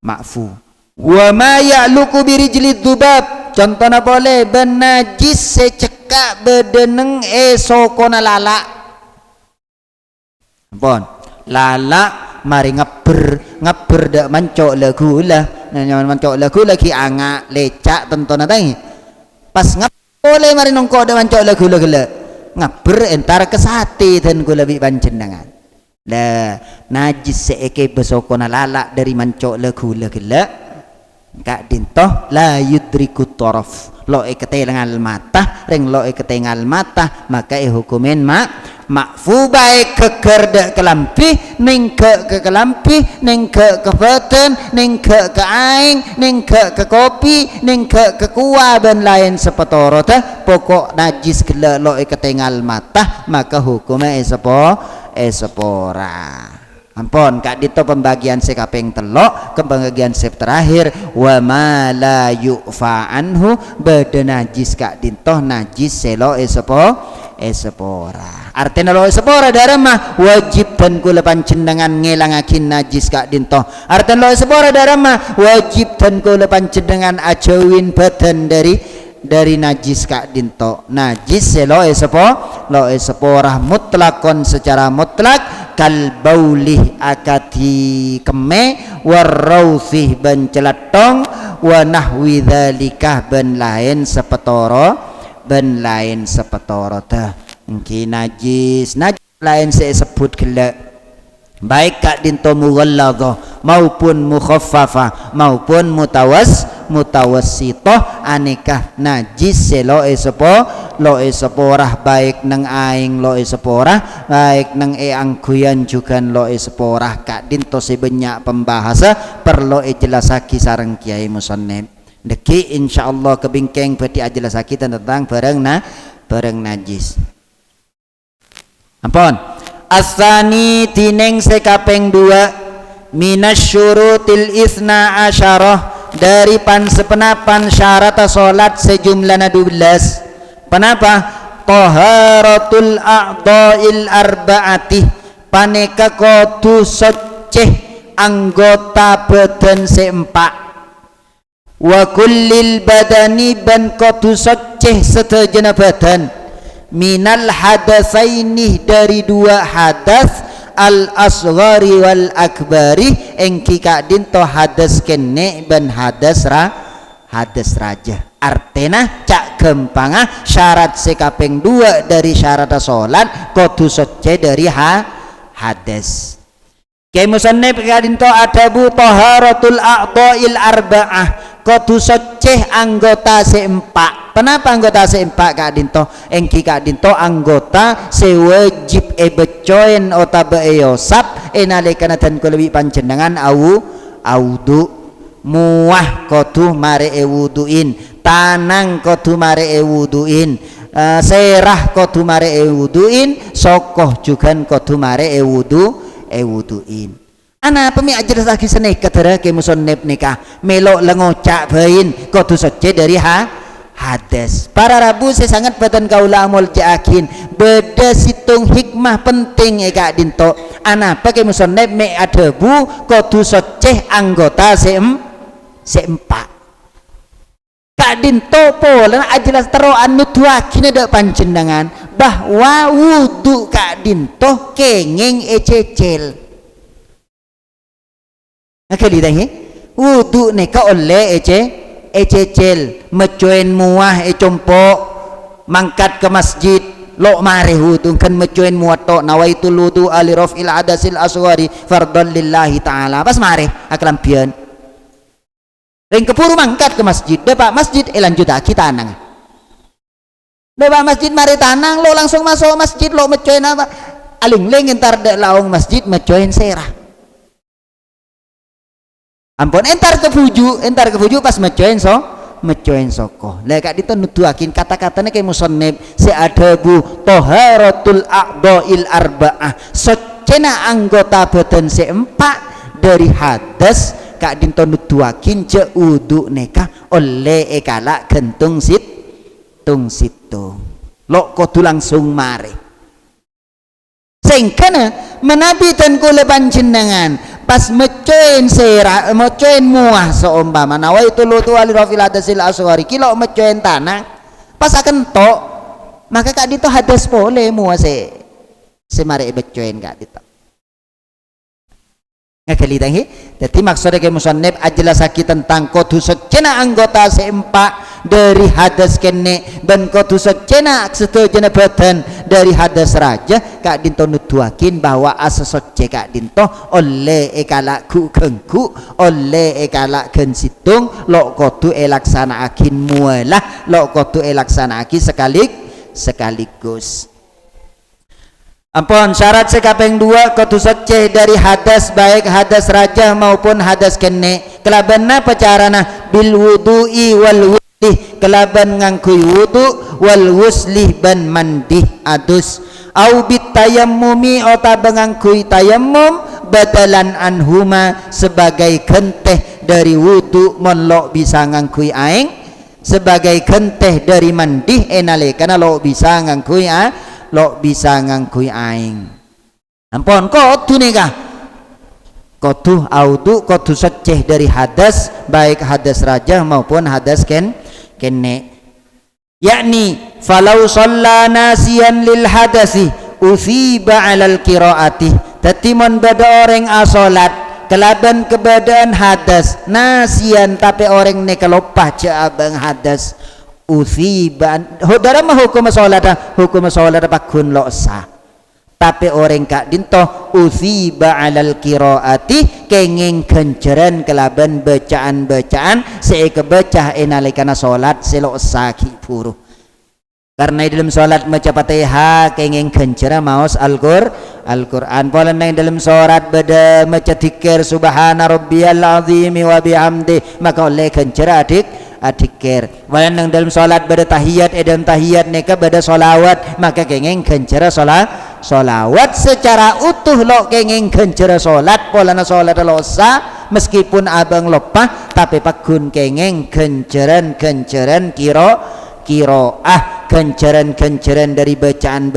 makfu wa ma ya'luku birijlid dzubab contohna boleh benajis secekak bedeneng sokona lala ampun lala mari ngeber dak mancok lagu lah nyaman mancok lagu lagi anga lecak tontona tang pas boleh mari nongko dak mancok lagu ngaber entar kesati dan gula bi panjenengan lah najis seeke besokona lala dari mancok lagu kak dintoh la yudriku torof lo ikete ngal mata reng lo ikete ngal mata maka hukumin makfu baik keker dak kelampi ning ke kelampi ning ke badan ning ke aing ning ke kopi ning ke kuah dan lain sepetoro teh pokok najis gela lo ikete ngal mata maka hukumnya sepora ampun kak dito pembagian sekaping telok ke pembagian sep terakhir wa ma la yu'fa anhu bade najis kak dintoh najis selo sepora artinya lo sepora darah mah wajib dan kula panjenengan ngelangakin najis kak dintoh artinya lo sepora darah mah wajib dan kula panjenengan ajauin badan dari najis kak dinto najis selo sepora mutlakon secara mutlak kal baulih akati keme warraufih ban celatong wa nahwi dzalikah ban lain sepetoro tah engki najis lain saya sebut gela baik kak dinto mughalladhah maupun mukhaffafah maupun mutawassithah anekah najis lo seporah baik nang aing lo seporah baik nang angguyan juga lo seporah kak dinto sebanyak pembahasa perlu jelasaki sareng kiai musannif deki insyaallah kebingkeng beti jelasaki tentang barang najis ampun asani tineng sekapeng 2 minasyurutil isna asyarah dari sepenapan syarat salat sejumlah 12 kenapa taharatul a'dha'il arba'ati paneka kudu seceh anggota badan seempat wa kullil badani ban kudu seceh sedajana badan minal hadatsaini dari 2 hadas al asghari wal akbari engki kak dinto hadas kene ban hadas raja artena cak gempanga syarat sekaping 2 dari syarat salat kudu seceh dari hadas Kiai musannif kak dinto adabu taharatul a'dha'il arba'ah kudu seceh anggota seempat kenapa anggota seempat kak dinto engki kak dinto anggota sewajib becoen otaba yosap nalikana dan kulebi panjenengan audu muah kudu mare wuduin tanang kudu mare wuduin serah kudu mare wuduin sokoh juga kudu mare wuduin ana pemi ajar lagi seneh katara ke musannif nikah melok lengocak bain kudu seceh dari hadas para rabu saya sangat badan kaula amul jaakin beda situng hikmah penting kak dinto ana pakai musannif me adabu kudu seceh anggota seempat kak dinto pola ajelas teroan nuduakin ada panjenengan bahwa wudu kak dinto kenging ececel nakali dah wudu neka oleh ececel mecoen muah compok mangkat ke masjid lo mari wudu kan mecoen muat to nawaitul wudu ali rafil adasil aswari fardhan lillahi taala pas mari aklampian ring kepuru mangkat ke masjid depak masjid lanjut kita tanang depak masjid mari tanang lo langsung masuk masjid lo mecoen apa aling-ling entar de laung masjid mecoen serah ampun entar ke fuju pas mecoen soko lah kak dito nuduhakin kata-katanya kayak musannif seadabu taharatul a'dha'il arba'ah socena anggota badan seempat dari hadas kak dito nuduhakin je wudu neka oleh ekala gentung situ lo kudu langsung mari sehingga menabitan kula panjenengan pas mecoen serah mecoen muah seumpama nawaitu lutu ali rafil hadasil asghari kilo mecoen tanah pas akan tok maka kak dito hadas boleh muah se mari mecoen kak dito ngakalitan hi jadi maksudnya ke musannif ajlasaki tentang kudu secena anggota seempat dari hadas kene dan kudu secena setujana badan dari hadas raja kak dinto nuduhakin bahwa asesocce kak dinto oleh ekala ku gengku oleh ekala gen situng lo kudu elaksanaakin mualah lo kudu elaksanaakin sekaligus ampun syarat sekapeng 2 kudu seceh dari hadas baik hadas raja maupun hadas kene kelabanna pacarana bil wudu'i wal wuslih kelaban ngangkui wudu wal wuslih ban mandih adus au bit tayammumi ota bangangkui tayammum badalan anhuma sebagai genteh dari wudu mon lo bisa ngangkui aing sebagai genteh dari mandih enalekana lo bisa ngangkui lo bisa ngangkui aing ampun kudu nika kudu audu kudu seceh dari hadas baik hadas raja maupun hadas kene yakni falau shalla nasiyan lil hadasi usiba alal qiraati tatimon bada orang asolat kelaban keberadaan hadas nasiyan tapi orang nika lupa abang hadas usiban hodara mah hukum salat pakun lo sah tapi orang kak dinto usiba alal qiraati kenging kenceran kelaban bacaan seikebacah enalikana salat selo saki puru karena dalam salat maca Fatihah kenging kencera maos Al-Qur'an pola nang dalam salat beda maca dzikir subhana rabbiyal azim wa bihamdi maka oleh kencera adikir walan nang dalam salat beda tahiyat edan tahiyat neka beda solawat maka kenging kencera solawat secara utuh lo kenging kencera salat polana salat lo sah meskipun abang lepah tapi pakun kenging kenceran kiroah kenceran dari bacaan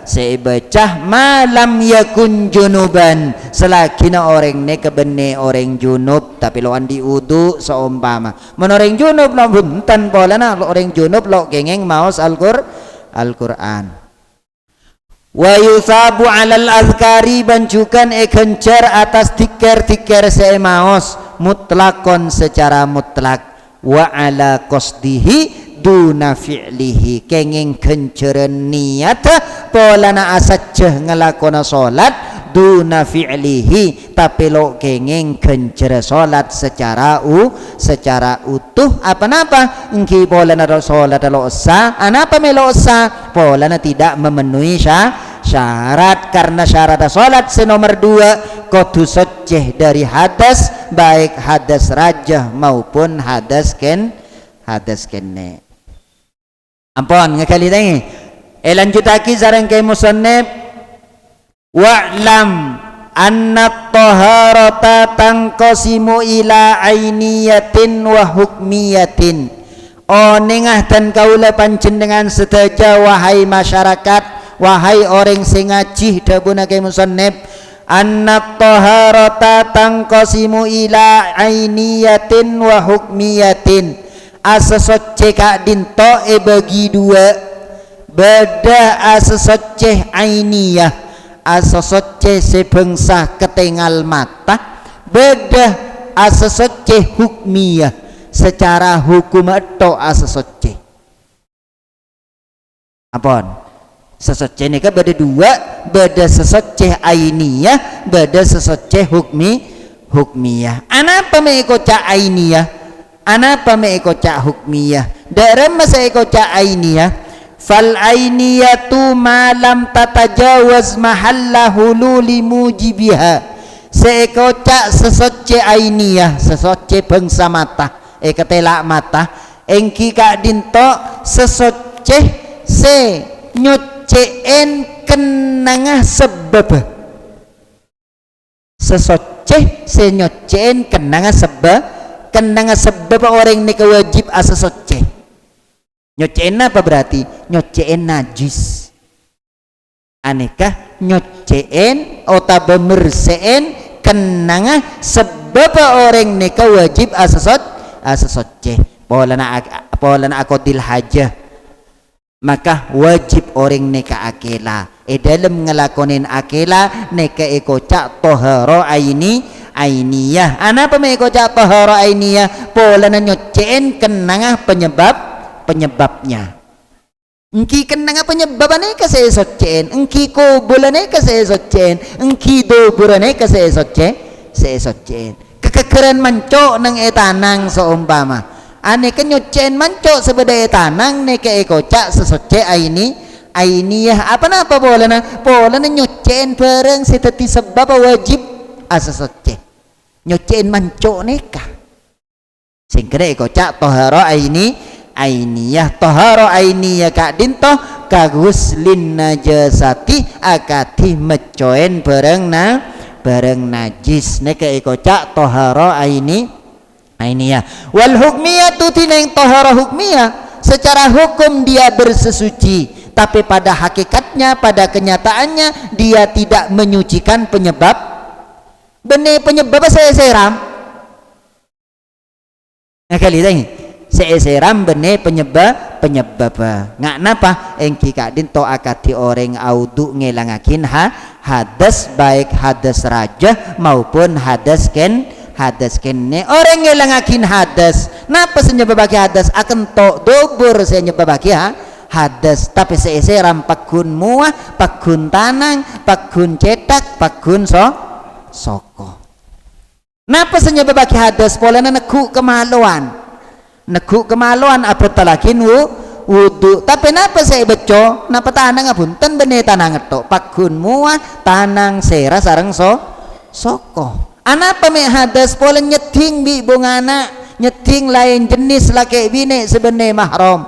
seibacah malam yakun junuban selakina orang ne kebene orang junub tapi lo andi udu seumpama men orang junub lo buntan polana orang junub lo kengeng maos Al-Qur'an wa yusabu alal azkari bancukan kencer atas tikir semaos mutlakon secara mutlak wa ala qasdihi duna fi'lihi kenging kenceren niat polana asaceh ngelakona salat duna fi'lihi tapi lo kenging kencere salat secara utuh apa-apa engki polana salat lo sah anapa melo sah polana tidak memenuhi syarat karena syarat salat senomor 2 kudu seceh dari hadas baik hadas rajah maupun hadas kene ampun ngakali tangi lanjutaki sareng ke musannif wa'lam anna taharata tanqasimu ila ainiyatin wa hukmiyatin nengah dan kaula panjenengan sedaja wahai masyarakat wahai orang sing ngaji dabuna ke musannif anna taharata tanqasimu ila ainiyatin wa hukmiyatin asesoceh kak dinto bagi 2 beda asesoceh ainiyah asesoceh sebangsa ketengal mata beda asesoceh hukmiyah, secara hukum atau asesoceh. Apaan? Sesoceh ini kan beda dua, beda sesoceh ainiyah, beda sesoceh hukmiyah. Anapa meikoca ainiyah? Anapa meikoca hukmiyah? Dalam masa ikoca ainiyah, fal ainiyatu ma lam tatajawaz mahalla hululi mujibiha. Seikoca sesoceh ainiyah, sesoceh bangsa mata, ketelak mata, engki kak dinto sesoceh se nyoceen kenangah sebab, sesoceh se nyoceen kenangah sebab orang ni kewajib asesoceh. Nyoceen apa berarti? Nyoceen najis. Aneka nyoceen atau bemerseen kenangah sebab orang ni kewajib asesoceh. Polana akodil hajah, maka wajib orang neka akela dalam ngelakonin akela neka ekocak toharo ainiyah. Anapa me ekocak toharo ainiyah? Pola nyoceen kenangah penyebabnya. Engki kenangah penyebabane ka seesoceen, engki kubulane ka seesoceen, engki doburane ka seesoceen. Kekekeran manco nang etanang seumpama ane kan nyocen manco sebeda tanang neke ekocak sesoce ainiyah apa napa polana nyocen bareng seteti sebab wajib asesoce nyocen manco neka singkere ekocak toharo ainiyah toharo ainiyah kak dinto kaguslin najasati akati mecoen bareng najis neke ekocak toharo ainiyah. Wal hukmiyah tu tineng tohara hukmiyah, secara hukum dia bersesuci, tapi pada hakikatnya, pada kenyataannya dia tidak menyucikan penyebab. Benih penyebab saya seram. Nah kali ini saya seram benih penyebab. Ngak napa? Engki kak dinto akati orang audu ngelangakin hadas, baik hadas rajah maupun hadas kene orang ngelangakin hadas. Napa senyebabaki hadas? Akan to dobur senyebabaki hadas. Tapi seeseram pakun muah, pakun tanang, pakun cetak, pakun soko. Napa senyebabaki hadas? Polana neku kemaluan apa talakin wudu. Tapi napa saya beco? Napa tanang apunten bene tanang to pakun muah, tanang sera sareng soko. Anapa me hadas? Pola nyeting bi bungana, nyeting lain jenis laki bine sebenarnya mahram.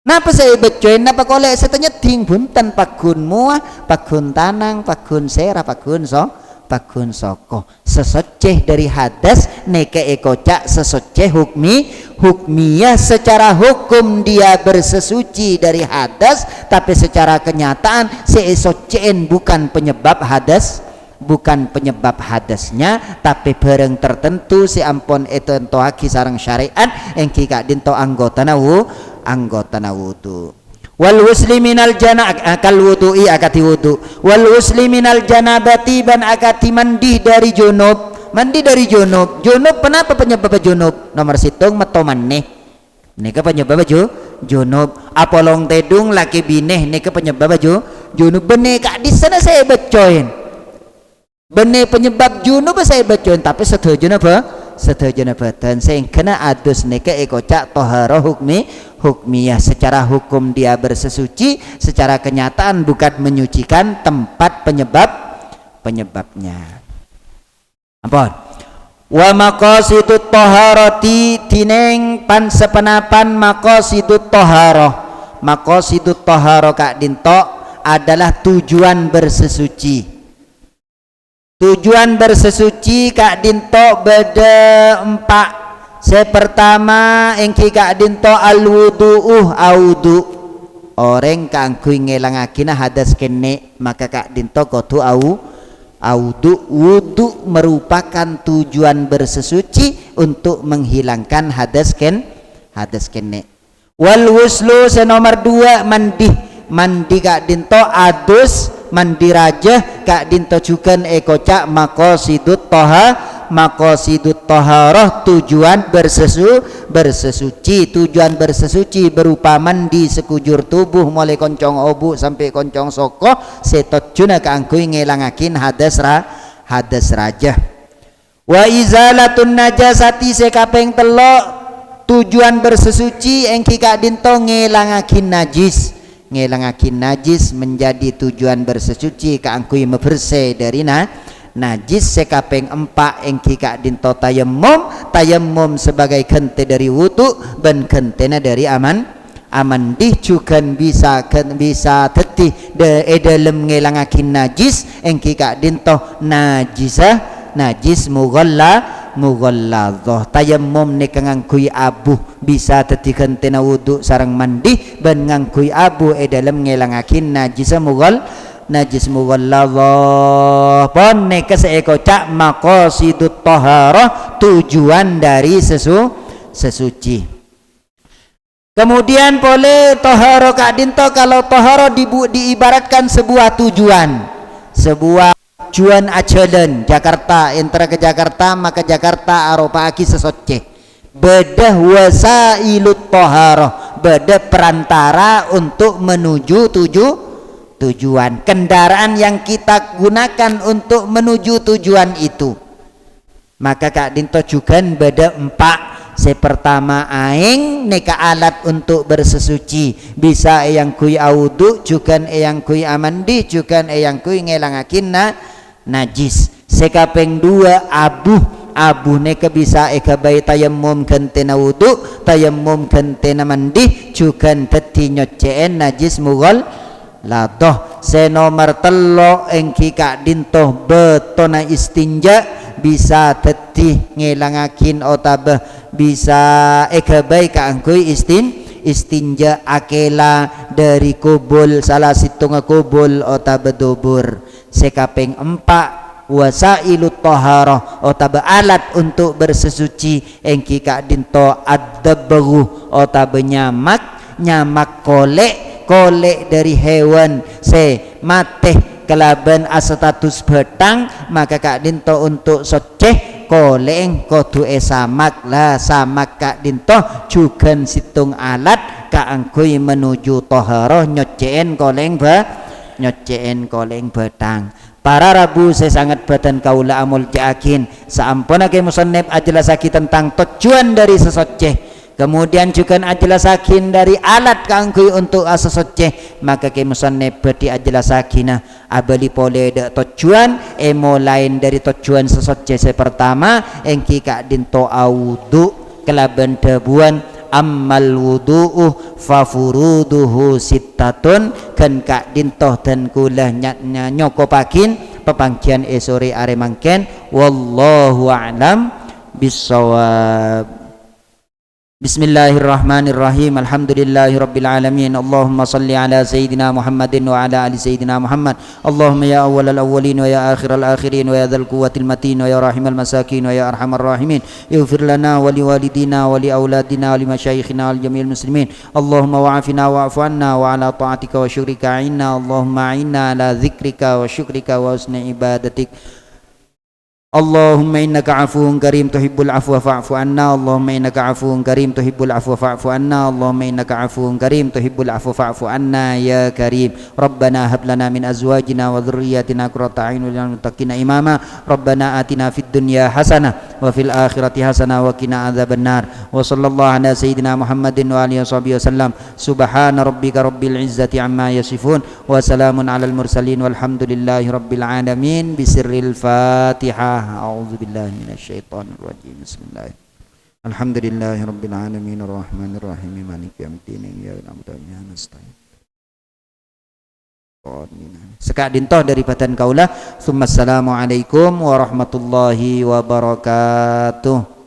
Napa saya becoin? Napa kolek saya nyeting bunten pakun muah, pakun tanang, pakun sera, pakun soko. Sesoceh dari hadas neke ekocak sesoceh hukmiyah. Secara hukum dia bersesuci dari hadas, tapi secara kenyataan seesoceen bukan penyebab hadas. Bukan penyebab hadasnya, tapi bareng tertentu si ampon itu entohaki sarang syariat engki kak dinto anggota wudu. Wal wusli minal jana akal wudu'i akati wudu. Wal wusli minal janabati ban akati mandi dari junub. Junub kenapa penyebab junub? Nomor situng metoman nih. Nika penyebab junub. Apolong tedung laki bineh nika penyebab junub. Benih kak di sana saya becoin. Benih penyebab junub saya bacain, tapi setuju apa? Dan saya kena adus neka ekocak tohara hukmiyah. Secara hukum dia bersesuci, secara kenyataan bukan menyucikan tempat penyebabnya. Apa? Wa maqasidut toharati tineng pan sepenapan maqasidut toharoh. Maqasidut toharoh kak dinto adalah tujuan bersesuci. Tujuan bersesuci kak dinto beda empat. Pertama engki kak dinto al wudu. Orang kangkui ngelangakin hadas kene, maka kak dinto kotu wudu merupakan tujuan bersesuci untuk menghilangkan hadas kene. Wal wuslu senomor dua mandi kak dinto adus mandi raja kak dinto cukan ekocak maqasidut maqasidut taharah, tujuan bersesuci. Tujuan bersesuci berupa mandi sekujur tubuh mulai koncong obu sampai koncong soko setotjuna kaangkui ngelangakin hadas raja. Wa izalatun najasati sekapeng telok, tujuan bersesuci engki kak dinto ngelangakin najis menjadi tujuan bersesuci kaangkui membersih dari najis. Sekapeng empat engki kak dinto tayamum sebagai kente dari wudu dan kentena dari aman dicukan bisa tetih dalam ngelangakin najis engki kak dinto najis mughalladhah. Tayammum ne ngangkui abu bisa teti kentena wudu sareng mandi ban ngangkui abu dalam ngelangakin najis mughalladhah. Pon ne keseeko cak maqasidut taharah, tujuan dari sesuci. Kemudian boleh taharah kak dinto, kalau taharah diibaratkan sebuah tujuan ajalan Jakarta, entera ke Jakarta maka Jakarta aropa aki sesoceh bedah wasailut taharah, bedah perantara untuk menuju tujuan, kendaraan yang kita gunakan untuk menuju tujuan itu. Maka kak dinto juga beda empat. Pertama aing neka alat untuk bersesuci, bisa yang kui audu juga yang kui amandi juga yang kui ngelangakin najis. Sekapeng dua abu neka bisa eka bayi tayammum kentena wudu, tayammum kentena mandi juga teti nyoceen najis mughalladhah. Senomor telo engki kak dinto betona istinja, bisa teti ngelangakin otabah bisa eka bayi kaangkui istinja akela dari kubul salah situnga kubul otabah dubur. Sekapeng empat wasailut taharah otabah alat untuk bersesuci engki kak dinto ad-dabghu otabah nyamak kolek dari hewan mateh kelaban asatatus betang, maka kak dinto untuk soceh koleng kodu samak lah. Samak kak dinto juga situng alat kaangkui menuju taharah nyoceen koleng betang. Para rabu saya sangat badan kaula amul jaakin saampuna ke musannif ajelasaki tentang tujuan dari sesoceh, kemudian juga ajelasakin dari alat kangkui untuk asesoceh, maka ke musannif beti ajelasakina abali pole de tujuan emo lain dari tujuan sesoceh. Pertama engki kak dinto audu kelaban debuan ammal wudu'u fafuruduhu sittatun, kan kak dintoh dan kula nyokopakin pepangkian esore are mangken. Wallahu a'lam bissawab. Bismillahirrahmanirrahim. Alhamdulillahirabbil alamin. Allahumma salli ala sayyidina Muhammadin wa ala ali sayyidina Muhammad. Allahumma ya awwalal awwalin wa ya akhiral akhirin wa ya dzal quwwatil matin wa ya rahimal masakin wa ya arhamar rahimin. Ighfir lana wa liwalidina wa li auladina wa li masyayikhina wal jami'il muslimin. Allahumma wa'afina wa'fu anna wa ala ta'atika wa syukrika inna. Allahumma inna ala dzikrika wa syukrika wa husni ibadatik. Allahumma innaka afuwun karim tuhibbul afwa fa'fu anna. Allahumma innaka afuwun karim tuhibbul afwa fa'fu anna. Allahumma innaka afuwun karim tuhibbul afwa fa'fu anna ya karim. Rabbana hab lana min azwajina wa dhurriyyatina qurrata a'yun waj'alna lil muttaqina imama. Rabbana atina fid dunya hasanah wa fil akhirati hasanah wa qina adzabannar. Wa sallallahu ala sayyidina Muhammadin wa alihi washabihi wasallam. Subhana rabbika rabbil izzati amma yasifun wa salamun alal mursalin walhamdulillahi rabbil alamin. Bisirril Fatihah. A'udzu billahi minasyaitonir rajim. Bismillah. Alhamdulillahi rabbil alamin arrahmanir rahim maliki yaumiddin iyyaka na'budu wa iyyaka nasta'in. Sekak dintoh dari badan kaula. Assalamualaikum warahmatullahi wabarakatuh.